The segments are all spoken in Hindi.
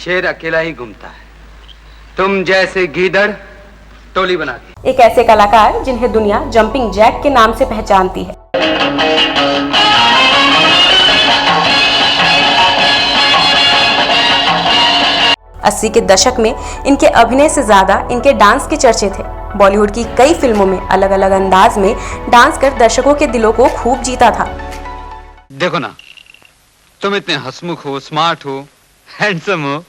शेर अकेला ही घूमता है, तुम जैसे गीदड़ टोली बना के। एक ऐसे कलाकार जिन्हें दुनिया जंपिंग जैक के नाम से पहचानती है। अस्सी के दशक में इनके अभिनय से ज्यादा इनके डांस के चर्चे थे। बॉलीवुड की कई फिल्मों में अलग अलग अंदाज में डांस कर दर्शकों के दिलों को खूब जीता था। देखो ना, तुम इतने हंसमुख हो, स्मार्ट हो, हैंडसम हो।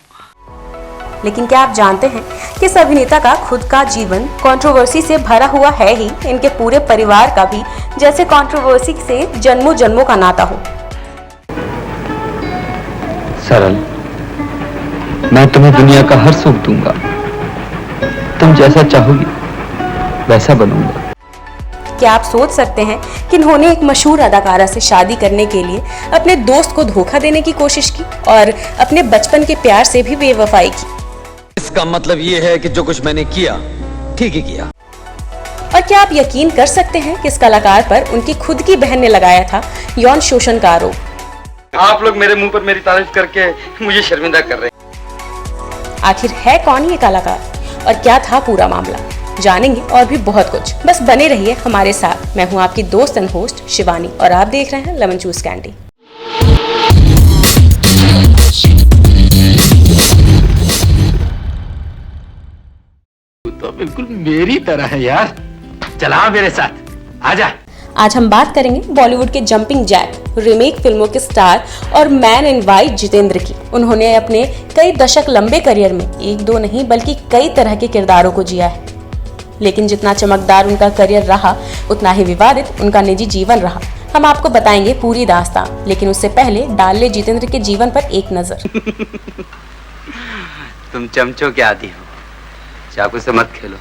लेकिन क्या आप जानते हैं कि इस अभिनेता का खुद का जीवन कंट्रोवर्सी से भरा हुआ है ही, इनके पूरे परिवार का भी जैसे कंट्रोवर्सी से जन्मों जन्मों का नाता हो। सरल, मैं तुम्हें दुनिया का हर सुख दूंगा, तुम जैसा चाहोगी वैसा बनूंगा। क्या आप सोच सकते हैं कि इन्होंने एक मशहूर अदाकारा से शादी करने के लिए अपने दोस्त को धोखा देने की कोशिश की और अपने बचपन के प्यार से भी बेवफाई की। इसका मतलब ये है कि जो कुछ मैंने किया ठीक ही किया। और क्या आप यकीन कर सकते हैं कि इस कलाकार पर उनकी खुद की बहन ने लगाया था यौन शोषण का आरोप। आप लोग मेरे मुंह पर मेरी तारीफ करके मुझे शर्मिंदा कर रहे हैं। आखिर है कौन ये कलाकार और क्या था पूरा मामला, जानेंगे और भी बहुत कुछ। बस बने रहिए हमारे साथ। मैं हूं आपकी दोस्त एंड होस्ट शिवानी और आप देख रहे हैं लेमन जूस कैंडी। तो बिल्कुल मेरी तरह है यार, चला मेरे साथ, आजा। आज हम बात करेंगे बॉलीवुड के जंपिंग जैक रीमेक फिल्मों के स्टार और मैन इन वाइट जितेंद्र की। उन्होंने अपने कई दशक लंबे करियर में एक दो नहीं बल्कि कई तरह के किरदारों को जिया है। लेकिन जितना चमकदार उनका करियर रहा, उतना ही विवादित उनका निजी जीवन रहा। हम आपको बताएंगे पूरी दास्तान, लेकिन उससे पहले डाल ले जितेंद्र के जीवन पर एक नजर। तुम चमचों के आदी हो, चाकू से मत खेलो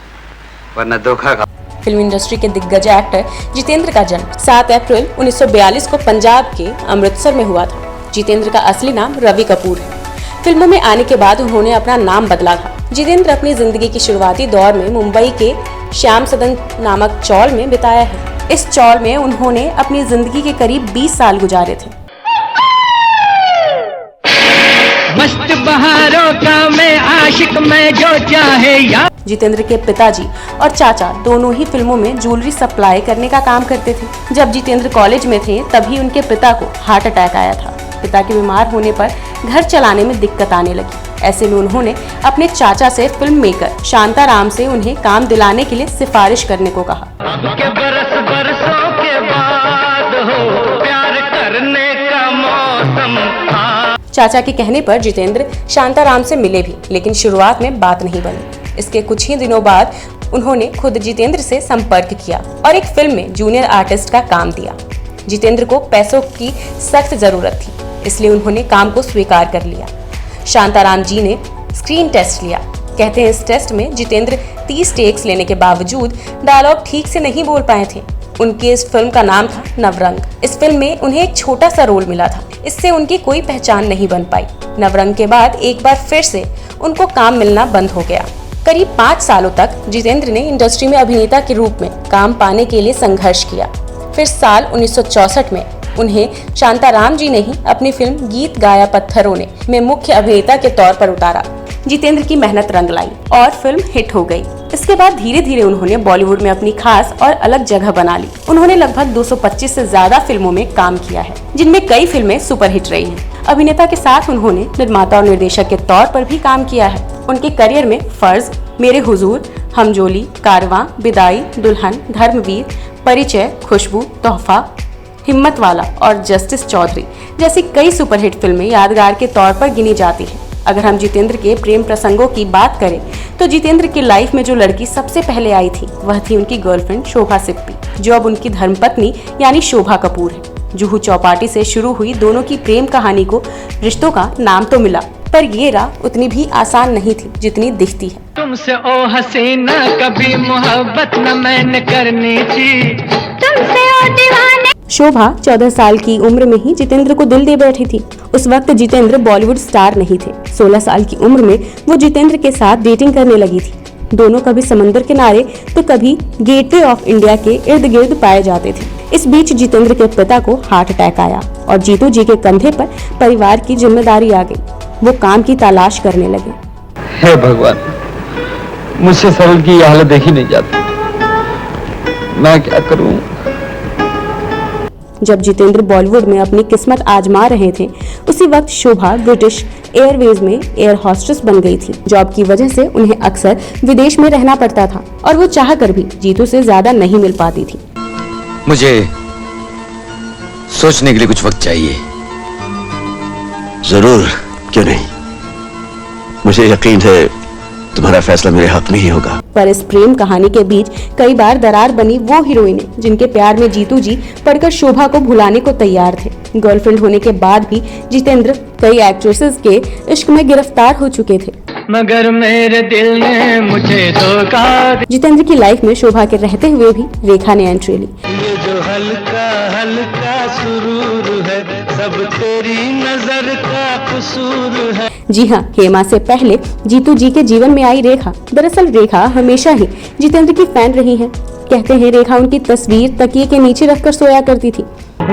वरना धोखा खाओ। फिल्म इंडस्ट्री के दिग्गज एक्टर जितेंद्र का जन्म 7 अप्रैल 1942 को पंजाब के अमृतसर में हुआ था। जितेंद्र का असली नाम रवि कपूर है। फिल्मों में आने के बाद उन्होंने अपना नाम बदला था। जितेंद्र अपनी जिंदगी की शुरुआती दौर में मुंबई के श्याम सदन नामक चौल में बिताया है। इस चौल में उन्होंने अपनी जिंदगी के करीब 20 साल गुजारे थे। मस्त बहारों का मैं आशिक, मैं जो चाहे या। जितेंद्र के पिताजी और चाचा दोनों ही फिल्मों में ज्वेलरी सप्लाई करने का काम करते थे। जब जितेंद्र कॉलेज में थे तभी उनके पिता को हार्ट अटैक आया था। पिता के बीमार होने पर घर चलाने में दिक्कत आने लगी। ऐसे में उन्होंने अपने चाचा से फिल्म मेकर शांताराम से उन्हें काम दिलाने के लिए सिफारिश करने को कहा। के बरस बरसों के बाद हो प्यार करने का मौसम था। चाचा के कहने पर जितेंद्र शांताराम से मिले भी, लेकिन शुरुआत में बात नहीं बनी। इसके कुछ ही दिनों बाद उन्होंने खुद जितेंद्र से संपर्क किया और एक फिल्म में जूनियर आर्टिस्ट का काम दिया। जितेंद्र को पैसों की सख्त जरूरत थी, इसलिए उन्होंने काम को स्वीकार कर लिया। शांताराम जी ने स्क्रीन टेस्ट लिया। कहते हैं इस टेस्ट में जितेंद्र 30 टेक्स लेने के बावजूद डायलॉग ठीक से नहीं बोल पाए थे। उनकी इस फिल्म का नाम था नवरंग। इस फिल्म में उन्हें एक छोटा सा रोल मिला था, इससे उनकी कोई पहचान नहीं बन पाई। नवरंग के बाद एक बार फिर से उनको काम मिलना बंद हो गया। करीब 5 सालों तक जितेंद्र ने इंडस्ट्री में अभिनेता के रूप में काम पाने के लिए संघर्ष किया। फिर साल 1964 में उन्हें शांताराम जी ने ही अपनी फिल्म गीत गाया पत्थरों ने में मुख्य अभिनेता के तौर पर उतारा। जितेंद्र की मेहनत रंग लाई और फिल्म हिट हो गई। इसके बाद धीरे धीरे उन्होंने बॉलीवुड में अपनी खास और अलग जगह बना ली। उन्होंने लगभग 225 से ज्यादा फिल्मों में काम किया है, जिनमें कई फिल्में सुपरहिट रही हैं। अभिनेता के साथ उन्होंने निर्माता और निर्देशक के तौर पर भी काम किया है। उनके करियर में फर्ज, मेरे हुजूर, हमजोली, कारवां, बिदाई, दुल्हन, धर्मवीर, परिचय, खुशबू, तोहफा, हिम्मत वाला और जस्टिस चौधरी जैसी कई सुपरहिट फिल्में यादगार के तौर पर गिनी जाती हैं। अगर हम जितेंद्र के प्रेम प्रसंगों की बात करें तो जितेंद्र की लाइफ में जो लड़की सबसे पहले आई थी वह थी उनकी गर्लफ्रेंड शोभा सिप्पी, जो अब उनकी धर्मपत्नी यानी शोभा कपूर है। जुहू चौपाटी से शुरू हुई दोनों की प्रेम कहानी को रिश्तों का नाम तो मिला, पर ये राह उतनी भी आसान नहीं थी जितनी दिखती है। तुमसे ओ हसीना कभी मोहब्बत न मैंने करनी थी, तुमसे ओ दीवाने। शोभा 14 साल की उम्र में ही जितेंद्र को दिल दे बैठी थी। उस वक्त जितेंद्र बॉलीवुड स्टार नहीं थे। 16 साल की उम्र में वो जितेंद्र के साथ डेटिंग करने लगी थी। दोनों कभी समंदर किनारे तो कभी गेटवे ऑफ इंडिया के इर्द गिर्द पाए जाते थे। इस बीच जितेंद्र के पिता को हार्ट अटैक आया और जीतू जी के कंधे पर परिवार की जिम्मेदारी आ गई। वो काम की तलाश करने लगे। हे भगवान, मुझसे सरल की यह हालत देखी नहीं जाती। मैं क्या करूं? जब जितेंद्र बॉलीवुड में अपनी किस्मत आजमा रहे थे, उसी वक्त शोभा ब्रिटिश एयरवेज में एयर होस्टेस बन गई थी। जॉब की वजह से उन्हें अक्सर विदेश में रहना पड़ता था और वो चाहकर भी जीतू से ज्यादा नहीं मिल पाती थी। मुझे सोचने के लिए कुछ वक्त चाहिए। जरूर, क्यों नहीं। मुझे यकीन है तुम्हारा फैसला मेरे हक में ही होगा। पर इस प्रेम कहानी के बीच कई बार दरार बनी वो हीरोइनें जिनके प्यार में जीतू जी पढ़कर शोभा को भुलाने को तैयार थे। गर्लफ्रेंड होने के बाद भी जितेंद्र कई एक्ट्रेसेस के इश्क में गिरफ्तार हो चुके थे, मगर मेरे दिल ने मुझे धोखा। जितेंद्र की लाइफ में शोभा के रहते हुए भी रेखा ने एंट्री ली। ये जो हल्का हल्का सुरूर है, सब तेरी नजर का कसूर है। जी हाँ, हेमा से पहले जीतू जी के जीवन में आई रेखा। दरअसल रेखा हमेशा ही जितेंद्र की फैन रही है। कहते हैं रेखा उनकी तस्वीर तकिए के नीचे रखकर सोया करती थी।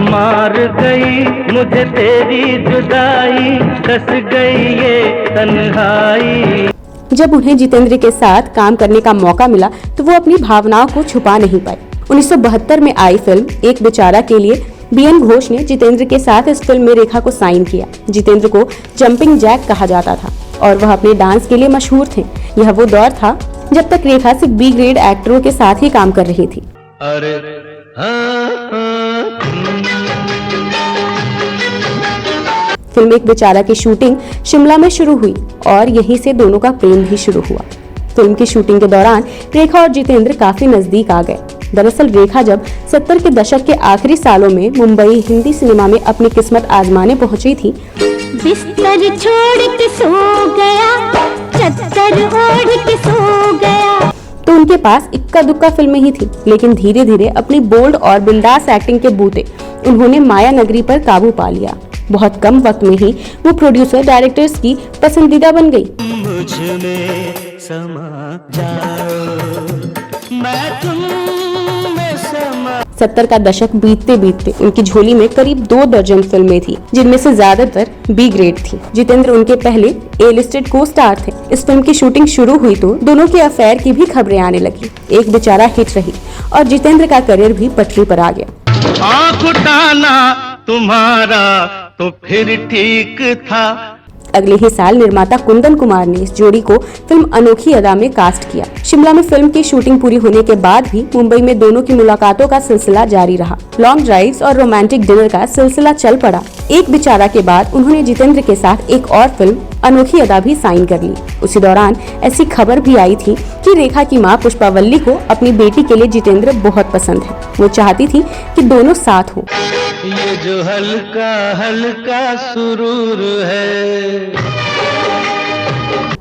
मार गई मुझे तेरी जुदाई, कस गई ये तन्हाई। जब उन्हें जितेंद्र के साथ काम करने का मौका मिला तो वो अपनी भावनाओं को छुपा नहीं पाई। 1972 में आई फिल्म एक बेचारा के लिए बीएन घोष ने जितेंद्र के साथ इस फिल्म में रेखा को साइन किया। जितेंद्र को जंपिंग जैक कहा जाता था और वह अपने डांस के लिए मशहूर थे। यह वो दौर था जब तक रेखा सिर्फ बी ग्रेड एक्टरों के साथ ही काम कर रही थी। अरे फिल्म एक बेचारा की शूटिंग शिमला में शुरू हुई और यहीं से दोनों का प्रेम भी शुरू हुआ। फिल्म की शूटिंग के दौरान रेखा और जितेंद्र काफी नजदीक आ गए। दरअसल रेखा जब 70 के दशक के आखिरी सालों में मुंबई हिंदी सिनेमा में अपनी किस्मत आजमाने पहुंची थी, बिस्तर छोड़ के सो गया, चद्दर ओढ़ के सो गया, तो उनके पास इक्का दुक्का फिल्में ही थी। लेकिन धीरे धीरे अपनी बोल्ड और बिंदास एक्टिंग के बूते उन्होंने माया नगरी पर काबू पा लिया। बहुत कम वक्त में ही वो प्रोड्यूसर डायरेक्टर्स की पसंदीदा बन गई। मुझ में समा जाओ, मैं तुम में समा। 70 का दशक बीतते बीतते उनकी झोली में करीब 2 दर्जन फिल्में थी, जिनमें से ज्यादातर बी ग्रेड थी। जितेंद्र उनके पहले ए लिस्टेड को स्टार थे। इस फिल्म की शूटिंग शुरू हुई तो दोनों के अफेयर की भी खबरें आने लगी। एक बेचारा हिट रही और जितेंद्र का करियर भी पटरी पर आ गया। आँख उठाना तुम्हारा तो फिर ठीक था। अगले ही साल निर्माता कुंदन कुमार ने इस जोड़ी को फिल्म अनोखी अदा में कास्ट किया। शिमला में फिल्म की शूटिंग पूरी होने के बाद भी मुंबई में दोनों की मुलाकातों का सिलसिला जारी रहा। लॉन्ग ड्राइव्स और रोमांटिक डिनर का सिलसिला चल पड़ा। एक बेचारा के बाद उन्होंने जितेंद्र के साथ एक और फिल्म अनोखी अदा भी साइन कर ली। उसी दौरान ऐसी खबर भी आई थी कि रेखा की मां पुष्पावल्ली को अपनी बेटी के लिए जितेंद्र बहुत पसंद है। वो चाहती थी कि दोनों साथ हो। ये जो हल्का हल्का सुरूर है।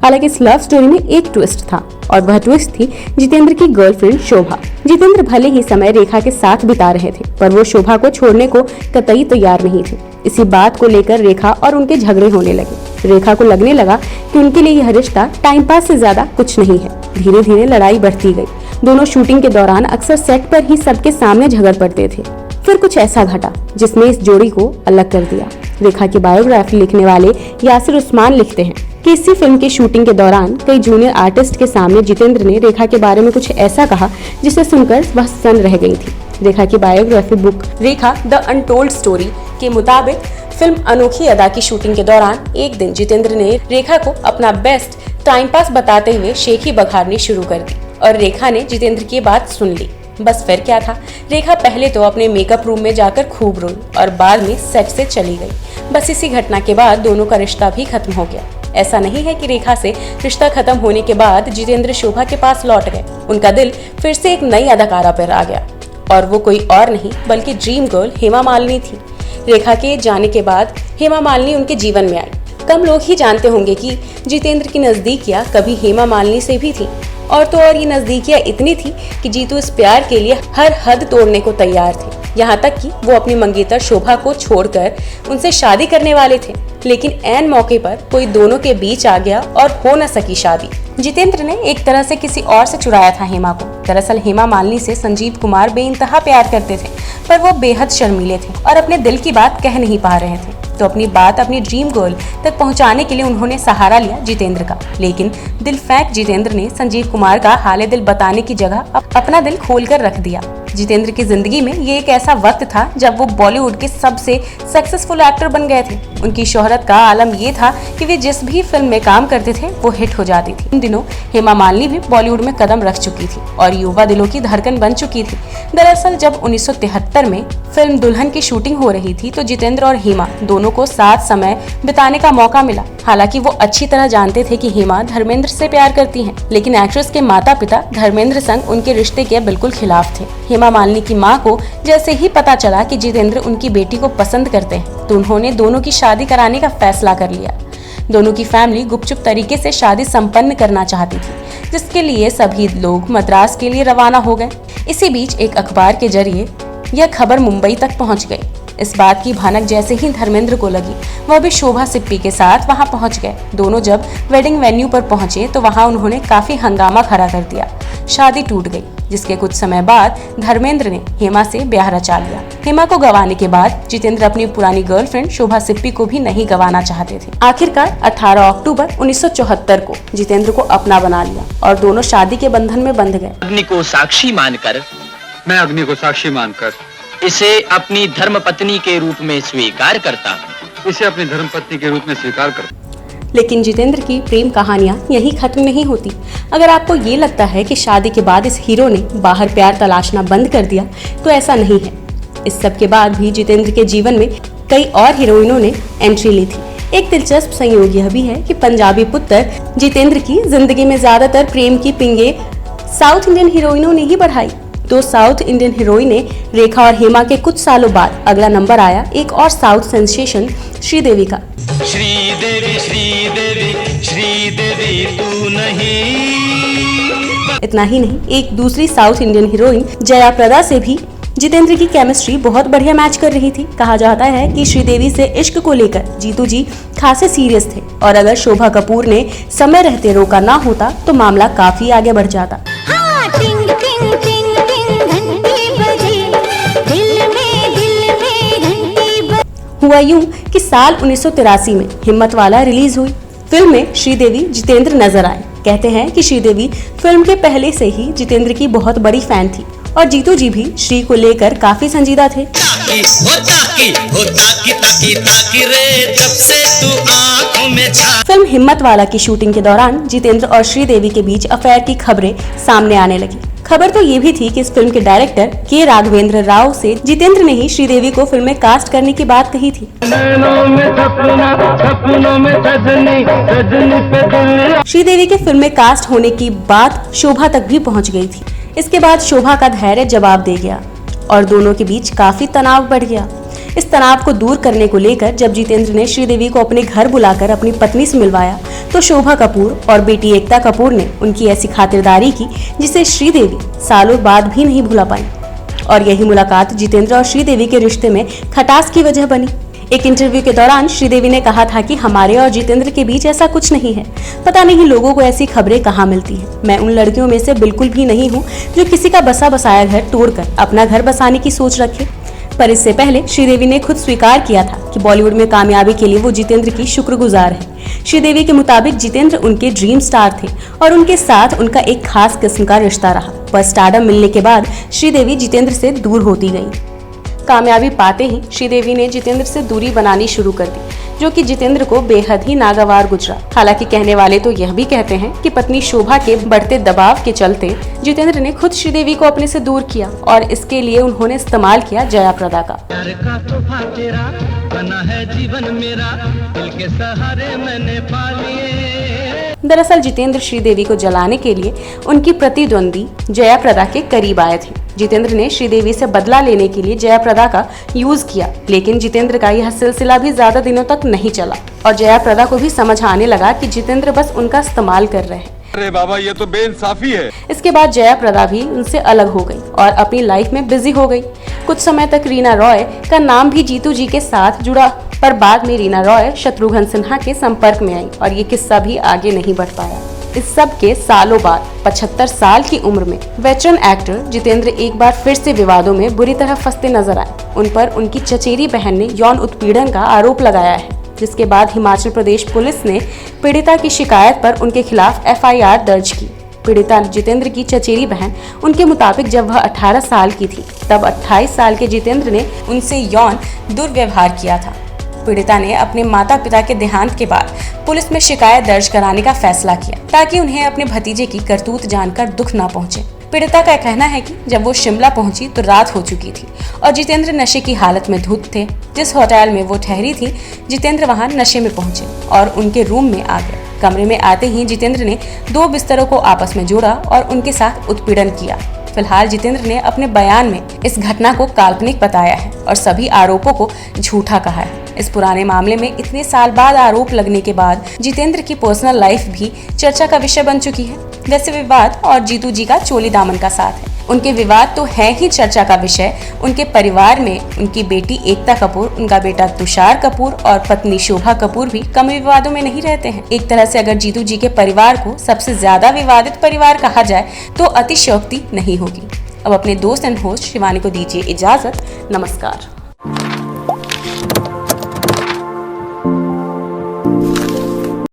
हालांकि इस लव स्टोरी में एक ट्विस्ट था और वह ट्विस्ट थी जितेंद्र की गर्लफ्रेंड शोभा। जितेंद्र भले ही समय रेखा के साथ बिता रहे थे, पर वो शोभा को छोड़ने को कतई तैयार नहीं थे। इसी बात को लेकर रेखा और उनके झगड़े होने लगे। रेखा को लगने लगा कि उनके लिए यह रिश्ता टाइम पास से ज्यादा कुछ नहीं है। धीरे धीरे लड़ाई बढ़ती गई। दोनों शूटिंग के दौरान अक्सर सेट पर ही सबके सामने झगड़ पड़ते थे। फिर कुछ ऐसा घटा जिसने इस जोड़ी को अलग कर दिया। रेखा की बायोग्राफी लिखने वाले यासिर उस्मान लिखते हैं कि इसी फिल्म की शूटिंग के दौरान कई जूनियर आर्टिस्ट के सामने जितेंद्र ने रेखा के बारे में कुछ ऐसा कहा जिसे सुनकर वह सन रह गई थी। रेखा की biography book Rekha the untold story के मुताबिक फिल्म अनोखी अदा की शूटिंग के दौरान एक दिन जितेंद्र ने रेखा को अपना बेस्ट टाइम पास बताते हुए शेखी बघारनी शुरू कर दी और रेखा ने जितेंद्र की बात सुन ली। बस फिर क्या था, रेखा पहले तो अपने मेकअप रूम में जाकर खूब रोई और बाद में सेट से चली गई। बस इसी घटना के बाद दोनों का रिश्ता भी खत्म हो गया। ऐसा नहीं है कि रेखा से रिश्ता खत्म होने के बाद जितेंद्र शोभा के पास लौट गए। उनका दिल फिर से एक नई अदाकारा पर आ गया और वो कोई और नहीं बल्कि ड्रीम गर्ल हेमा मालिनी थी। रेखा के जाने के बाद हेमा मालिनी उनके जीवन में आई। कम लोग ही जानते होंगे कि जितेंद्र की नजदीकियां कभी हेमा मालिनी से भी थी और तो और ये नजदीकियां इतनी थी कि जीतू इस प्यार के लिए हर हद तोड़ने को तैयार थे। यहाँ तक कि वो अपनी मंगेतर शोभा को छोड़कर उनसे शादी करने वाले थे, लेकिन ऐन मौके पर कोई दोनों के बीच आ गया और हो न सकी शादी। जितेंद्र ने एक तरह से किसी और से चुराया था हेमा को। दरअसल हेमा मालिनी से संजीव कुमार बेइंतहा प्यार करते थे, पर वो बेहद शर्मीले थे और अपने दिल की बात कह नहीं पा रहे थे। तो अपनी बात अपनी ड्रीम गर्ल तक पहुंचाने के लिए उन्होंने सहारा लिया जितेंद्र का। लेकिन दिल फेंक जितेंद्र ने संजीव कुमार का हाले दिल बताने की जगह अपना दिल खोलकर रख दिया। जितेंद्र की जिंदगी में ये एक ऐसा वक्त था जब वो बॉलीवुड के सबसे सक्सेसफुल एक्टर बन गए थे। उनकी शोहरत का आलम ये था कि वे जिस भी फिल्म में काम करते थे वो हिट हो जाती थी। इन दिनों हेमा मालिनी भी बॉलीवुड में कदम रख चुकी थी और युवा दिलों की धड़कन बन चुकी थी। दरअसल जब 1973 में फिल्म दुल्हन की शूटिंग हो रही थी तो जितेंद्र और हेमा दोनों को साथ समय बिताने का मौका मिला। हालांकि वो अच्छी तरह जानते थे कि हेमा धर्मेंद्र से प्यार करती हैं, लेकिन एक्ट्रेस के माता पिता धर्मेंद्र संग उनके रिश्ते के बिल्कुल खिलाफ थे। हेमा मालिनी की मां को जैसे ही पता चला कि जितेंद्र उनकी बेटी को पसंद करते हैं तो उन्होंने दोनों की शादी कराने का फैसला कर लिया। दोनों की फैमिली गुपचुप तरीके से शादी संपन्न करना चाहती थी, जिसके लिए सभी लोग मद्रास के लिए रवाना हो गए। इसी बीच एक अखबार के जरिए यह खबर मुंबई तक पहुंच गई। इस बात की भनक जैसे ही धर्मेंद्र को लगी, वह भी शोभा सिप्पी के साथ वहां पहुंच गए। दोनों जब वेडिंग वेन्यू पर पहुंचे तो वहां उन्होंने काफी हंगामा खड़ा कर दिया। शादी टूट गई, जिसके कुछ समय बाद धर्मेंद्र ने हेमा से ब्याह रचा लिया। हेमा को गंवाने के बाद जितेंद्र अपनी पुरानी गर्लफ्रेंड शोभा सिप्पी को भी नहीं गंवाना चाहते थे। आखिरकार 18 अक्टूबर 1974 को जितेंद्र को अपना बना लिया और दोनों शादी के बंधन में बंध गए। अग्नि को साक्षी मानकर मैं अग्नि को साक्षी मानकर इसे अपनी धर्मपत्नी के रूप में स्वीकार करता हूँ। इसे अपनी धर्मपत्नी के रूप में स्वीकार कर। लेकिन जितेंद्र की प्रेम कहानियां यहीं खत्म नहीं होती। अगर आपको ये लगता है कि शादी के बाद इस हीरो ने बाहर प्यार तलाशना बंद कर दिया तो ऐसा नहीं है। इस सब के बाद भी जितेंद्र के जीवन में कई और हीरोइनों ने एंट्री ली थी। एक दिलचस्प संयोग यह भी है कि पंजाबी पुत्र जितेंद्र की जिंदगी में ज्यादातर प्रेम की पिंगे साउथ इंडियन हीरोइनों ने ही बढ़ाई। दो साउथ इंडियन हीरोइने रेखा और हेमा के कुछ सालों बाद अगला नंबर आया एक और साउथ सेंसेशन श्रीदेवी का। श्रीदेवी श्रीदेवी श्रीदेवी तू नहीं। इतना ही नहीं, एक दूसरी south Indian heroine Jaya Prada से भी जितेंद्र की केमिस्ट्री बहुत बढ़िया मैच कर रही थी। कहा जाता है कि श्रीदेवी से इश्क को लेकर जीतू जी खासे सीरियस थे और अगर शोभा कपूर ने समय रहते रोका ना होता तो मामला काफी आगे बढ़ जाता। हाँ, टिंग टिंग टिंग टिंग घंटी बजी, दिल में घंटी बजी। हुआ यूं कि साल 1983 में हिम्मत वाला रिलीज हुई। फिल्म में श्रीदेवी जितेंद्र नजर आए। कहते हैं कि श्रीदेवी फिल्म के पहले से ही जितेंद्र की बहुत बड़ी फैन थी और जीतू जी भी श्री को लेकर काफी संजीदा थे। फिल्म हिम्मत वाला की शूटिंग के दौरान जितेंद्र और श्रीदेवी के बीच अफेयर की खबरें सामने आने लगी। खबर तो ये भी थी कि इस फिल्म के डायरेक्टर के राघवेंद्र राव से जितेंद्र ने ही श्रीदेवी को फिल्म में कास्ट करने की बात कही थी। श्रीदेवी के फिल्म में कास्ट होने की बात शोभा तक भी पहुंच गई थी। इसके बाद शोभा का धैर्य जवाब दे गया और दोनों के बीच काफी तनाव बढ़ गया। इस तनाव को दूर करने को लेकर जब जितेंद्र ने श्रीदेवी को अपने घर बुलाकर अपनी पत्नी से मिलवाया तो शोभा कपूर और बेटी एकता कपूर ने उनकी ऐसी खातिरदारी की जिसे श्रीदेवी सालों बाद भी नहीं भुला पाई। और यही मुलाकात जितेंद्र और श्रीदेवी के रिश्ते में खटास की वजह बनी। एक इंटरव्यू के दौरान श्रीदेवी ने कहा था कि हमारे और जितेंद्र के बीच ऐसा कुछ नहीं है। पता नहीं लोगों को ऐसी खबरें कहाँ मिलती हैं। मैं उन लड़कियों में से बिल्कुल भी नहीं हूँ जो किसी का बसा बसाया घर तोड़कर अपना घर बसाने की सोच रखे। पर इससे पहले श्रीदेवी ने खुद स्वीकार किया था कि बॉलीवुड में कामयाबी के लिए वो जितेंद्र की शुक्रगुजार है। श्रीदेवी के मुताबिक जितेंद्र उनके ड्रीम स्टार थे और उनके साथ उनका एक खास किस्म का रिश्ता रहा। पर स्टारडम मिलने के बाद श्रीदेवी जितेंद्र से दूर होती गई। कामयाबी पाते ही श्रीदेवी ने जितेंद्र से दूरी बनानी शुरू कर दी, जो कि जितेंद्र को बेहद ही नागवार गुजरा। हालांकि कहने वाले तो यह भी कहते हैं कि पत्नी शोभा के बढ़ते दबाव के चलते जितेंद्र ने खुद श्रीदेवी को अपने से दूर किया और इसके लिए उन्होंने इस्तेमाल किया जया प्रदा का। प्यार का तोहफा तेरा बना है जीवन मेरा, दिल के सहारे मैंने पा लिए। दरअसल जितेंद्र श्रीदेवी को जलाने के लिए उनकी प्रतिद्वंदी जया प्रदा के करीब आए थे। जितेंद्र ने श्रीदेवी से बदला लेने के लिए जया प्रदा का यूज किया, लेकिन जितेंद्र का यह सिलसिला भी ज्यादा दिनों तक नहीं चला और जया प्रदा को भी समझ आने लगा कि जितेंद्र बस उनका इस्तेमाल कर रहे हैं। अरे बाबा, ये तो बेइंसाफी है। इसके बाद जया प्रदा भी उनसे अलग हो गई और अपनी लाइफ में बिजी हो गई। कुछ समय तक रीना रॉय का नाम भी जीतू जी के साथ जुड़ा, पर बाद में रीना रॉय शत्रुघ्न सिन्हा के संपर्क में आई और ये किस्सा भी आगे नहीं बढ़ पाया। इस सब के सालों बाद 75 साल की उम्र में वेटरन एक्टर जितेंद्र एक बार फिर से विवादों में बुरी तरह फंसते नजर आए। उन पर उनकी चचेरी बहन ने यौन उत्पीड़न का आरोप लगाया है, जिसके बाद हिमाचल प्रदेश पुलिस ने पीड़िता की शिकायत पर उनके खिलाफ FIR दर्ज की। पीड़िता जितेंद्र की चचेरी बहन उनके मुताबिक जब वह 18 साल की थी तब 28 साल के जितेंद्र ने उनसे यौन दुर्व्यवहार किया था। पीड़िता ने अपने माता पिता के देहांत के बाद पुलिस में शिकायत दर्ज कराने का फैसला किया ताकि उन्हें अपने भतीजे की करतूत जानकर दुख न पहुंचे। पीड़िता का कहना है कि जब वो शिमला पहुंची तो रात हो चुकी थी और जितेंद्र नशे की हालत में धुत थे। जिस होटल में वो ठहरी थी, जितेंद्र वहां नशे में पहुंचे और उनके रूम में आ गए। कमरे में आते ही जितेंद्र ने 2 बिस्तरों को आपस में जोड़ा और उनके साथ उत्पीड़न किया। फिलहाल जितेंद्र ने अपने बयान में इस घटना को काल्पनिक बताया है और सभी आरोपों को झूठा कहा है। इस पुराने मामले में इतने साल बाद आरोप लगने के बाद जितेंद्र की पर्सनल लाइफ भी चर्चा का विषय बन चुकी है। वैसे विवाद और जीतू जी का चोली दामन का साथ है। उनके विवाद तो है ही चर्चा का विषय। उनके परिवार में उनकी बेटी एकता कपूर, उनका बेटा तुषार कपूर और पत्नी शोभा कपूर भी कम विवादों में नहीं रहते हैं। एक तरह से अगर जीतू जी के परिवार को सबसे ज्यादा विवादित परिवार कहा जाए तो अतिशयोक्ति नहीं होगी। अब अपने दोस्त एंड होस्ट शिवानी को दीजिए इजाजत। नमस्कार।